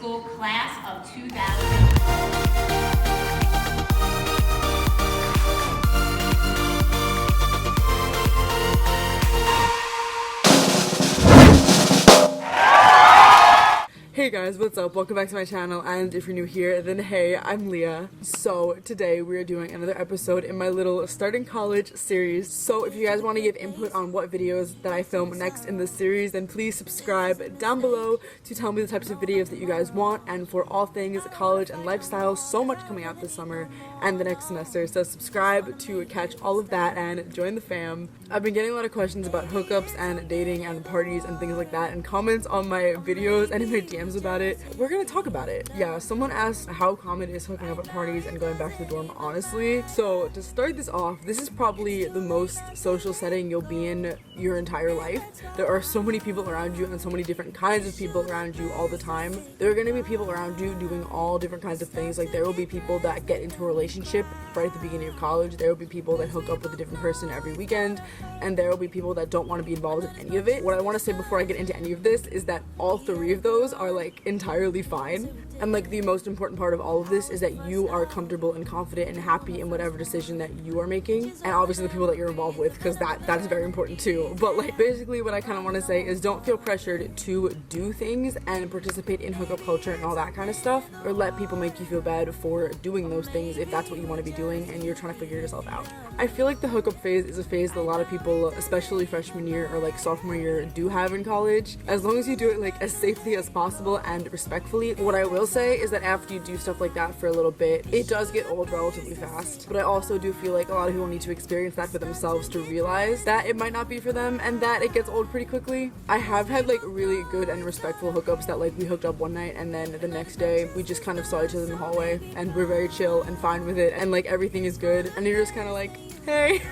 school class of 2000. Hey guys, what's up? Welcome back to my channel, and if you're new here, then hey, I'm Leah. So today we are doing another episode in my little starting college series. So if you guys want to give input on what videos that I film next in this series, then please subscribe down below to tell me the types of videos that you guys want, and for all things college and lifestyle, so much coming out this summer and the next semester. So subscribe to catch all of that and join the fam. I've been getting a lot of questions about hookups and dating and parties and things like that, and comments on my videos and in my DMs about it. We're gonna talk about it. Yeah, someone asked how common is hooking up at parties and going back to the dorm, honestly. So to start this off, this is probably the most social setting you'll be in your entire life. There are so many people around you and so many different kinds of people around you all the time. There are gonna be people around you doing all different kinds of things. Like, there will be people that get into a relationship right at the beginning of college. There will be people that hook up with a different person every weekend, and there will be people that don't want to be involved in any of it. What I want to say before I get into any of this is that all three of those are like entirely fine, and like the most important part of all of this is that you are comfortable and confident and happy in whatever decision that you are making, and obviously the people that you're involved with, because that is very important too. But like, basically what I kind of want to say is, don't feel pressured to do things and participate in hookup culture and all that kind of stuff, or let people make you feel bad for doing those things if that's what you want to be doing and you're trying to figure yourself out. I feel like the hookup phase is a phase that a lot of people, especially freshman year or like sophomore year, do have in college, as long as you do it like as safely as possible and respectfully. What I will say is that after you do stuff like that for a little bit, it does get old relatively fast. But I also do feel like a lot of people need to experience that for themselves to realize that it might not be for them and that it gets old pretty quickly. I have had like really good and respectful hookups that like we hooked up one night and then the next day we just kind of saw each other in the hallway and we're very chill and fine with it, and like everything is good, and you're just kind of like, hey.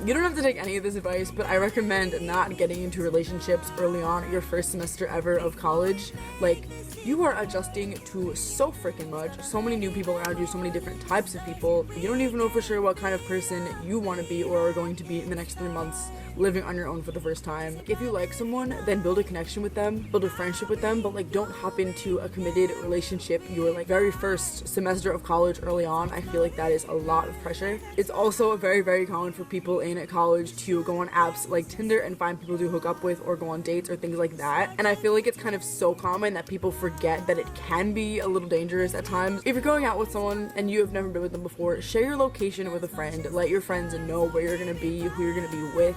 You don't have to take any of this advice, but I recommend not getting into relationships early on your first semester ever of college. Like, you are adjusting to so freaking much, so many new people around you, so many different types of people. You don't even know for sure what kind of person you want to be or are going to be in the next 3 months living on your own for the first time. If you like someone, then build a connection with them, build a friendship with them, but like, don't hop into a committed relationship your like very first semester of college early on. I feel like that is a lot of pressure. It's also very, very common for people in college to go on apps like Tinder and find people to hook up with, or go on dates or things like that. And I feel like it's kind of so common that people forget that it can be a little dangerous at times. If you're going out with someone and you have never been with them before, share your location with a friend. Let your friends know where you're gonna be, who you're gonna be with.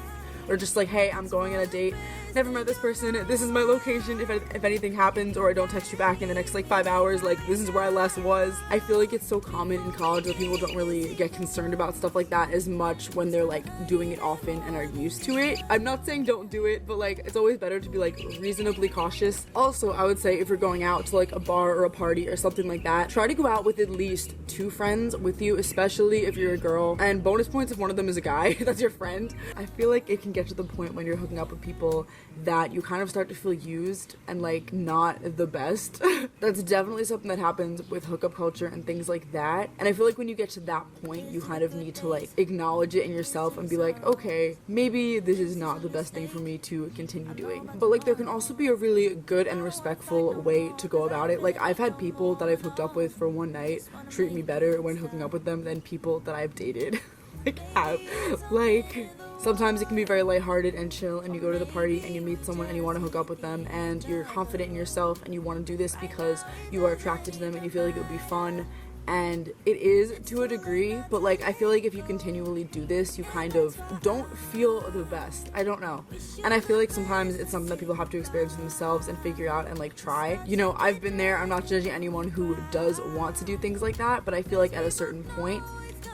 Or just like, hey, I'm going on a date, never met this person, this is my location, if anything happens or I don't text you back in the next like 5 hours, like this is where I last was. I feel like it's so common in college that people don't really get concerned about stuff like that as much when they're like doing it often and are used to it. I'm not saying don't do it, but like, it's always better to be like reasonably cautious. Also, I would say if you're going out to like a bar or a party or something like that, try to go out with at least 2 friends with you, especially if you're a girl, and bonus points if one of them is a guy that's your friend. I feel like it can get to the point when you're hooking up with people that you kind of start to feel used and like not the best. That's definitely something that happens with hookup culture and things like that, and I feel like when you get to that point, you kind of need to like acknowledge it in yourself and be like, okay, maybe this is not the best thing for me to continue doing. But like, there can also be a really good and respectful way to go about it. Like, I've had people that I've hooked up with for one night treat me better when hooking up with them than people that I've dated like have. Like, sometimes it can be very lighthearted and chill, and you go to the party and you meet someone and you want to hook up with them and you're confident in yourself and you want to do this because you are attracted to them and you feel like it would be fun. And it is to a degree, but like, I feel like if you continually do this, you kind of don't feel the best. I don't know. And I feel like sometimes it's something that people have to experience themselves and figure out and like try. You know, I've been there. I'm not judging anyone who does want to do things like that, but I feel like at a certain point,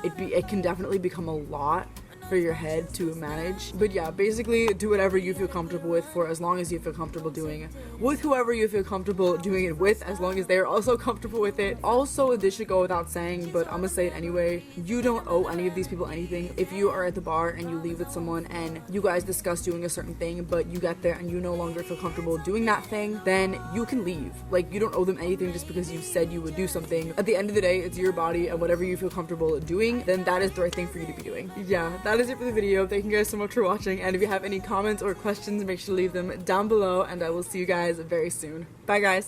it can definitely become a lot for your head to manage. But yeah, basically do whatever you feel comfortable with for as long as you feel comfortable doing it with whoever you feel comfortable doing it with, as long as they're also comfortable with it. Also, this should go without saying, but I'm gonna say it anyway, you don't owe any of these people anything. If you are at the bar and you leave with someone and you guys discuss doing a certain thing, but you get there and you no longer feel comfortable doing that thing, then you can leave. Like, you don't owe them anything just because you said you would do something. At the end of the day, it's your body, and whatever you feel comfortable doing, then that is the right thing for you to be doing. Yeah, that is it for the video. Thank you guys so much for watching, and if you have any comments or questions, make sure to leave them down below, and I will see you guys very soon. Bye guys.